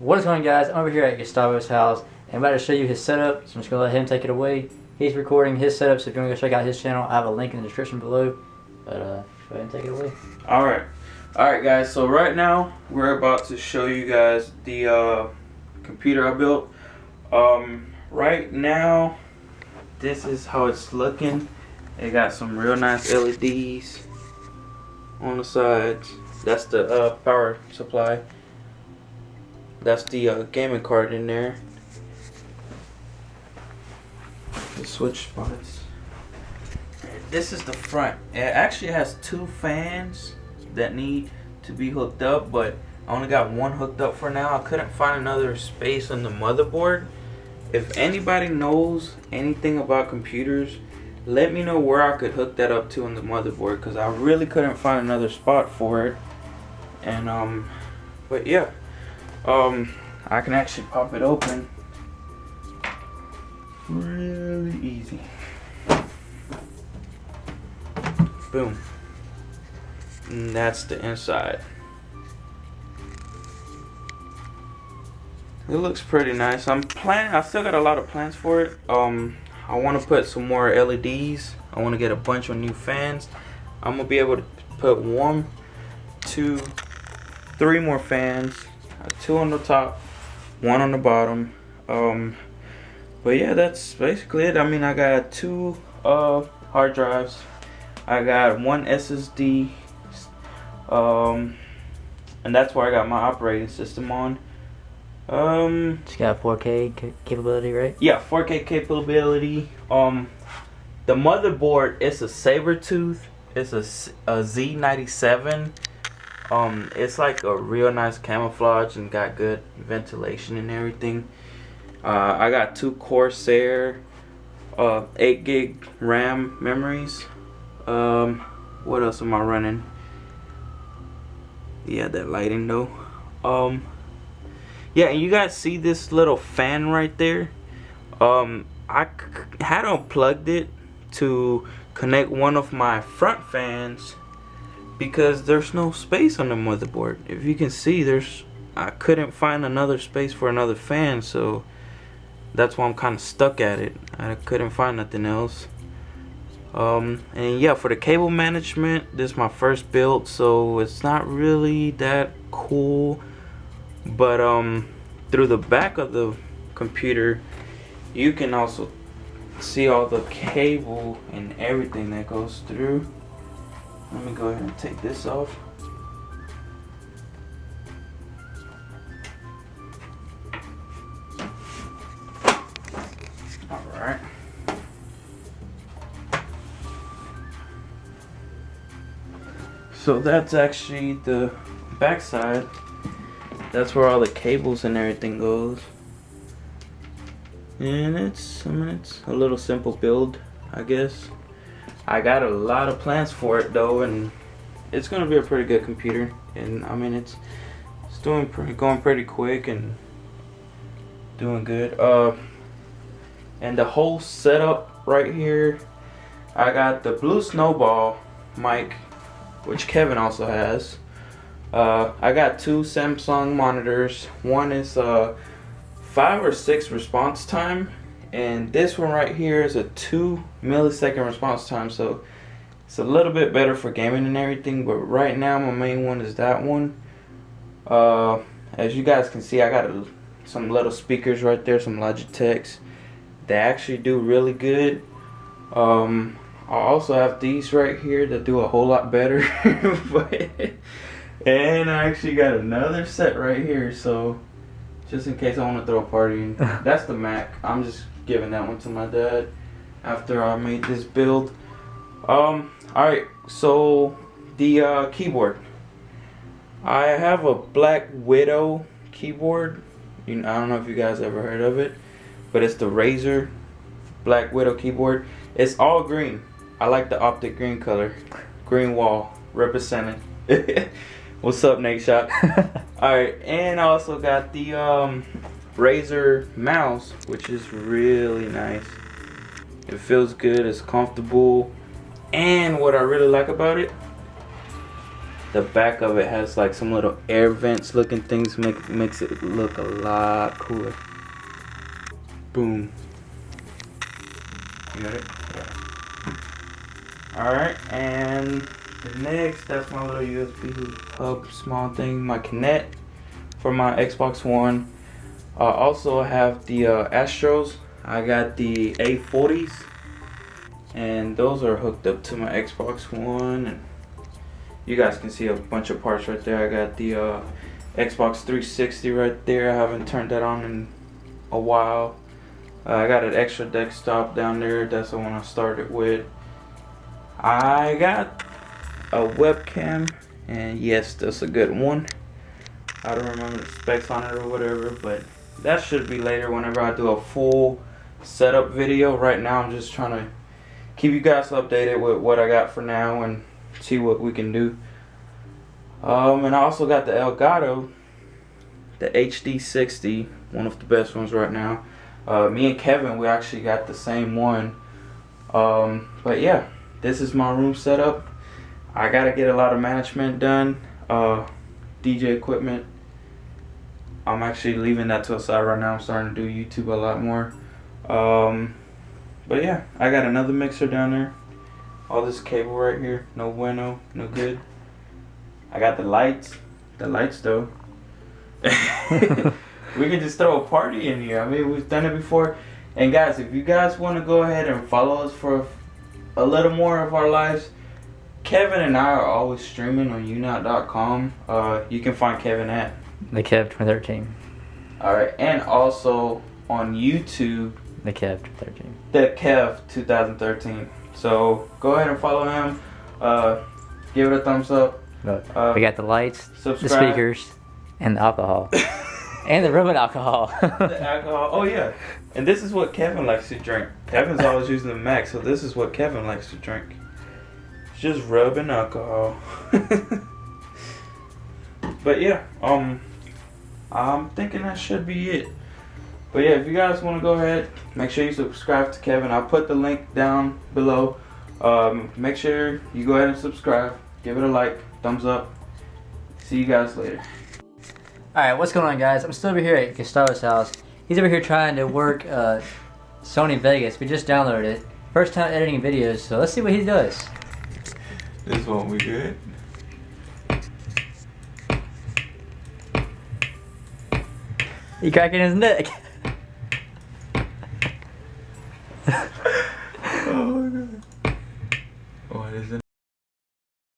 What is going on, guys? I'm over here at Gustavo's house and I'm about to show you his setup, so I'm just going to let him take it away. He's recording his setup, so if you want to go check out his channel, I have a link in the description below. But go ahead and take it away. Alright guys, so right now we're about to show you guys the computer I built. Right now this is how it's looking. It got some real nice LEDs on the sides. That's the power supply. That's the gaming card in there. The switch spots. This is the front. It actually has two fans that need to be hooked up, but I only got one hooked up for now. I couldn't find another space on the motherboard. If anybody knows anything about computers, let me know where I could hook that up to on the motherboard, because I really couldn't find another spot for it. And but yeah, I can actually pop it open really easy. Boom. And that's the inside. It looks pretty nice. I still got a lot of plans for it. I want to put some more LEDs. I want to get a bunch of new fans. I'm gonna be able to put 1, 2, 3 more fans. 2 on the top, 1 on the bottom. But yeah, that's basically it. I mean, I got 2 hard drives. I got 1 SSD. And that's where I got my operating system on. It's got 4K capability, right? Yeah, 4K capability. The motherboard is a Sabertooth. It's a Z97. It's like a real nice camouflage and got good ventilation and everything. I got 2 Corsair 8 gig RAM memories. What else am I running? Yeah, that lighting though. Yeah, and you guys see this little fan right there? I had unplugged it to connect one of my front fans because there's no space on the motherboard. If you can see, I couldn't find another space for another fan, so that's why I'm kind of stuck at it. I couldn't find nothing else. And yeah, for the cable management, this is my first build, so it's not really that cool. But through the back of the computer, you can also see all the cable and everything that goes through. Let me go ahead and take this off. Alright. So that's actually the back side. That's where all the cables and everything goes. And it's a little simple build, I guess. I got a lot of plans for it though, and it's gonna be a pretty good computer. And I mean, it's going pretty quick and doing good. And the whole setup right here, I got the Blue Snowball mic, which Kevin also has. I got 2 Samsung monitors. One is 5 or 6 response time, and this one right here is a 2 millisecond response time, so it's a little bit better for gaming and everything. But right now my main one is that one. As you guys can see, I got some little speakers right there, some Logitechs. They actually do really good. I also have these right here that do a whole lot better. And I actually got another set right here, so just in case I want to throw a party. That's the Mac. I'm just giving that one to my dad after I made this build. Alright, so the keyboard. I have a Black Widow keyboard. I don't know if you guys ever heard of it, but it's the Razer Black Widow keyboard. It's all green. I like the optic green color. Green wall representing. What's up, Nate Shot? Alright, and I also got the Razer mouse, which is really nice. It feels good, it's comfortable. And what I really like about it, The back of it has like some little air vents looking things, makes it look a lot cooler. Boom. You got it? Yeah. Alright, and the next, that's my little USB hub, small thing, my Kinect for my Xbox One. I also have the Astros. I got the A40s, and those are hooked up to my Xbox One. And you guys can see a bunch of parts right there. I got the Xbox 360 right there. I haven't turned that on in a while. I got an extra desktop down there. That's the one I started with. I got a webcam, and yes, that's a good one. I don't remember the specs on it or whatever, but that should be later whenever I do a full setup video. Right now I'm just trying to keep you guys updated with what I got for now and see what we can do. And I also got the Elgato, the HD60, one of the best ones right now. Me and Kevin, we actually got the same one. But yeah, this is my room setup. I gotta get a lot of management done, DJ equipment. I'm actually leaving that to the side right now. I'm starting to do YouTube a lot more. But yeah, I got another mixer down there. All this cable right here, no bueno, no good. I got the lights though. We can just throw a party in here. I mean, we've done it before. And guys, if you guys want to go ahead and follow us for a little more of our lives, Kevin and I are always streaming on unot.com. You can find Kevin at The Kev 2013. Alright, and also on YouTube, The Kev 2013. The Kev 2013. So go ahead and follow him. Give it a thumbs up. Look, we got the lights, subscribe. the speakers, and the alcohol. And the rubbing alcohol. The alcohol. Oh yeah. And this is what Kevin likes to drink. Kevin's always using the Mac, so this is what Kevin likes to drink. It's just rubbing alcohol. But yeah, I'm thinking that should be it. But yeah, if you guys want to go ahead, make sure you subscribe to Kevin. I'll put the link down below. Make sure you go ahead and subscribe. Give it a like, thumbs up. See you guys later. Alright, what's going on, guys? I'm still over here at Gustavo's house. He's over here trying to work Sony Vegas. We just downloaded it. First time editing videos, so let's see what he does. This won't be good. He cracking his neck.